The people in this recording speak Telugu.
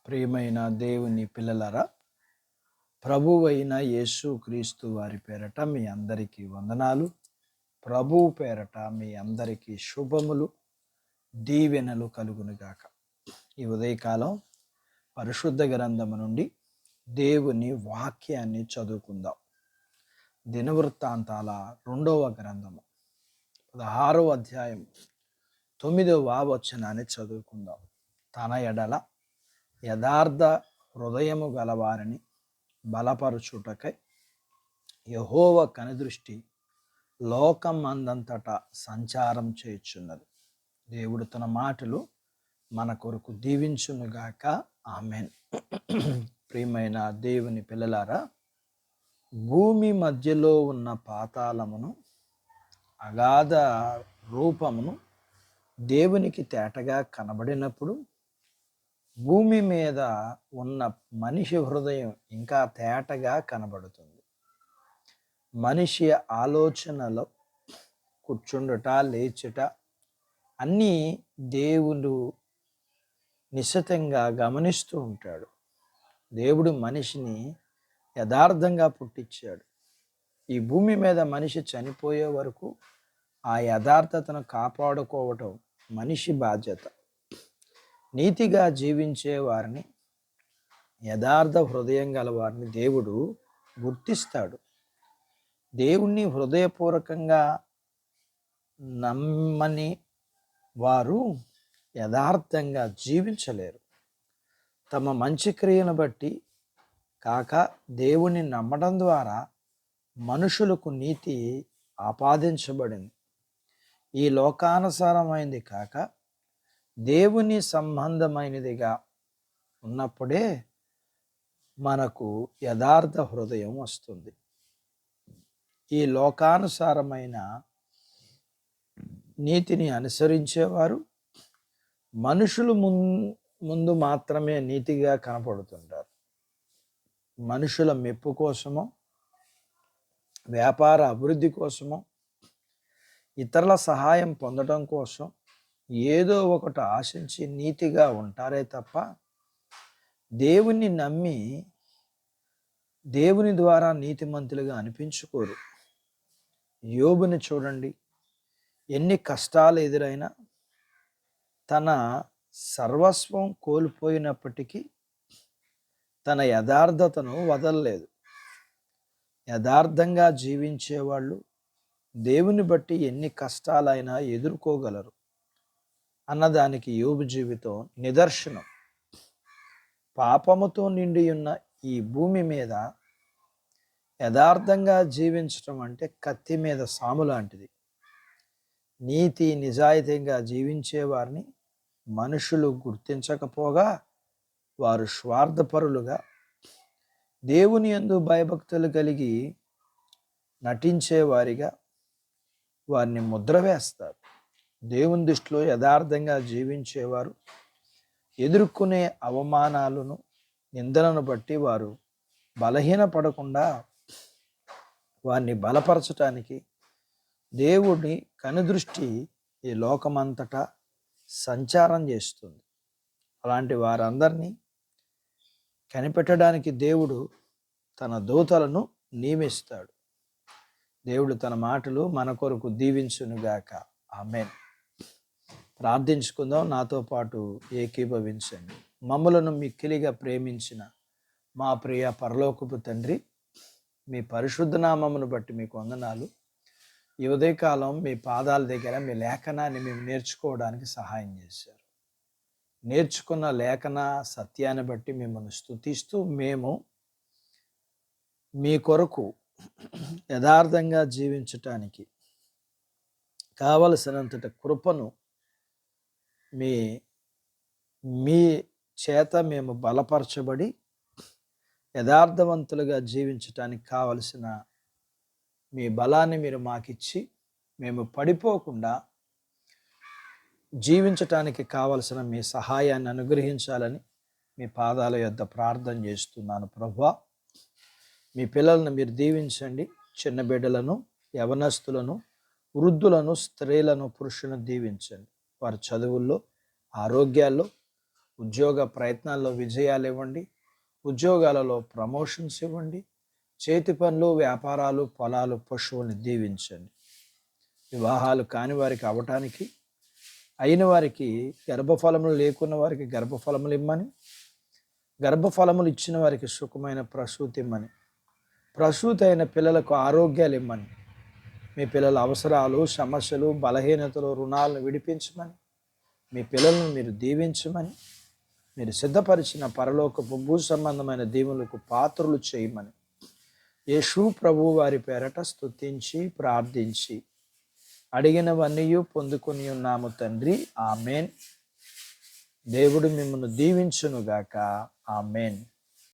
ప్రియమైన దేవుని పిల్లలారా, ప్రభువైన యేసు క్రీస్తు వారి పేరట మీ అందరికీ వందనాలు. ప్రభువు పేరట మీ అందరికీ శుభములు, దీవెనలు కలుగునుగాక. ఈ ఉదయకాలం పరిశుద్ధ గ్రంథము నుండి దేవుని వాక్యాన్ని చదువుకుందాం. దినవృత్తాంతాల 2వ గ్రంథము 16వ అధ్యాయం 9వ వచనాన్ని చదువుకుందాం. తన ఎడల యథార్థ హృదయము గలవారిని బలపరుచుటకై యెహోవా కనుదృష్టి లోకం అందంతటా సంచారం చేయుచున్నది. దేవుడు తన మాటలు మన కొరకు దీవించునుగాక. ఆమేన్. ప్రియమైన దేవుని పిల్లలారా, భూమి మధ్యలో ఉన్న పాతాళమును అగాధ రూపమును దేవునికి తేటగా కనబడినప్పుడు భూమి మీద ఉన్న మనిషి హృదయం ఇంకా తేటగా కనబడుతుంది. మనిషి ఆలోచనలో కూర్చుండుట, లేచుట అన్నీ దేవుడు నిశ్చితంగా గమనిస్తూ ఉంటాడు. దేవుడు మనిషిని యథార్థంగా పుట్టించాడు. ఈ భూమి మీద మనిషి చనిపోయే వరకు ఆ యథార్థతను కాపాడుకోవటం మనిషి బాధ్యత. నీతిగా జీవించే వారిని, యథార్థ హృదయం గల వారిని దేవుడు గుర్తిస్తాడు. దేవుణ్ణి హృదయపూర్వకంగా నమ్మని వారు యథార్థంగా జీవించలేరు. తమ మంచి క్రియను బట్టి కాక దేవుని నమ్మడం ద్వారా మనుషులకు నీతి ఆపాదించబడింది. ఈ లోకానుసారమైనది కాక దేవుని సంబంధమైనదిగా ఉన్నప్పుడే మనకు యథార్థ హృదయం వస్తుంది. ఈ లోకానుసారమైన నీతిని అనుసరించేవారు మనుషులు ముందు మాత్రమే నీతిగా కనపడుతుంటారు. మనుషుల మెప్పు కోసమో, వ్యాపార అభివృద్ధి కోసమో, ఇతరుల సహాయం పొందడం కోసం ఏదో ఒకటి ఆశించి నీతిగా ఉంటారే తప్ప దేవుణ్ణి నమ్మి దేవుని ద్వారా నీతిమంతులుగా అనిపించుకోరు. యోబుని చూడండి, ఎన్ని కష్టాలు ఎదురైనా తన సర్వస్వం కోల్పోయినప్పటికీ తన యథార్థతను వదలలేదు. యథార్థంగా జీవించేవాళ్ళు దేవుని బట్టి ఎన్ని కష్టాలైనా ఎదుర్కోగలరు అన్నదానికి యోబు జీవితం నిదర్శనం. పాపముతో నిండి ఉన్న ఈ భూమి మీద యథార్థంగా జీవించడం అంటే కత్తి మీద సాము లాంటిది. నీతి నిజాయితీగా జీవించే వారిని మనుషులు గుర్తించకపోగా వారు స్వార్థపరులుగా, దేవుని యందు భయభక్తులు కలిగి నటించే వారిగా వారిని ముద్ర వేస్తారు. దేవుని దృష్టిలో యథార్థంగా జీవించేవారు ఎదుర్కొనే అవమానాలను, నిందలను బట్టి వారు బలహీనపడకుండా వారిని బలపరచటానికి దేవుని కనుదృష్టి ఈ లోకమంతటా సంచారం చేస్తుంది. అలాంటి వారందరినీ కనిపెట్టడానికి దేవుడు తన దూతలను నియమిస్తాడు. దేవుడు తన మాటలు మన కొరకు దీవించునుగాక. ఆమేన్. ప్రార్థించుకుందాం. నాతో పాటు ఏకీభవించండి. మమ్ములను మిక్కిలిగా ప్రేమించిన మా ప్రియ పరలోకపు తండ్రి, మీ పరిశుద్ధ నామమును బట్టి మీకు వందనాలు. ఈ ఉదయకాలం మీ పాదాల దగ్గర మీ లేఖనాన్ని మేము నేర్చుకోవడానికి సహాయం చేశారు. నేర్చుకున్న లేఖన సత్యాన్ని బట్టి మిమ్మల్ని స్తుతిస్తూ మేము మీ కొరకు యథార్థంగా జీవించటానికి కావలసినంతటి కృపను మీ చేత మేము బలపరచబడి యథార్థవంతులుగా జీవించటానికి కావలసిన మీ బలాన్ని మీరు మాకిచ్చి మేము పడిపోకుండా జీవించటానికి కావలసిన మీ సహాయాన్ని అనుగ్రహించాలని మీ పాదాల యొద్ద ప్రార్థన చేస్తున్నాను. ప్రభువా, మీ పిల్లలను మీరు దీవించండి. చిన్న బిడ్డలను, యవనస్తులను, వృద్ధులను, స్త్రీలను, పురుషులను దీవించండి. వారి చదువుల్లో, ఆరోగ్యాల్లో, ఉద్యోగ ప్రయత్నాల్లో విజయాలు ఇవ్వండి, ఉద్యోగాలలో ప్రమోషన్స్ ఇవ్వండి, చేతి పనులు, వ్యాపారాలు, పొలాలు, పశువుల్ని దీవించండి. వివాహాలు కాని వారికి అవటానికి, అయిన వారికి గర్భఫలములు లేకున్న వారికి గర్భఫలములు ఇమ్మని, గర్భఫలములు ఇచ్చిన వారికి సుఖమైన ప్రసూతి ఇమ్మని, ప్రసూతి అయిన పిల్లలకు ఆరోగ్యాలు ఇమ్మని, మీ పిల్లల అవసరాలు, సమస్యలు, బలహీనతలు, రుణాలను విడిపించమని, మీ పిల్లలను మీరు దీవించమని, మీరు సిద్ధపరిచిన పరలోకపు భూ సంబంధమైన దీవులకు పాత్రలు చేయమని యేసు ప్రభువు వారి పేరట స్తుతించి ప్రార్థించి అడిగినవన్నీ పొందుకొని ఉన్నాము తండ్రి. ఆమెన్. దేవుడు మిమ్మల్ని దీవించునుగాక. ఆమెన్.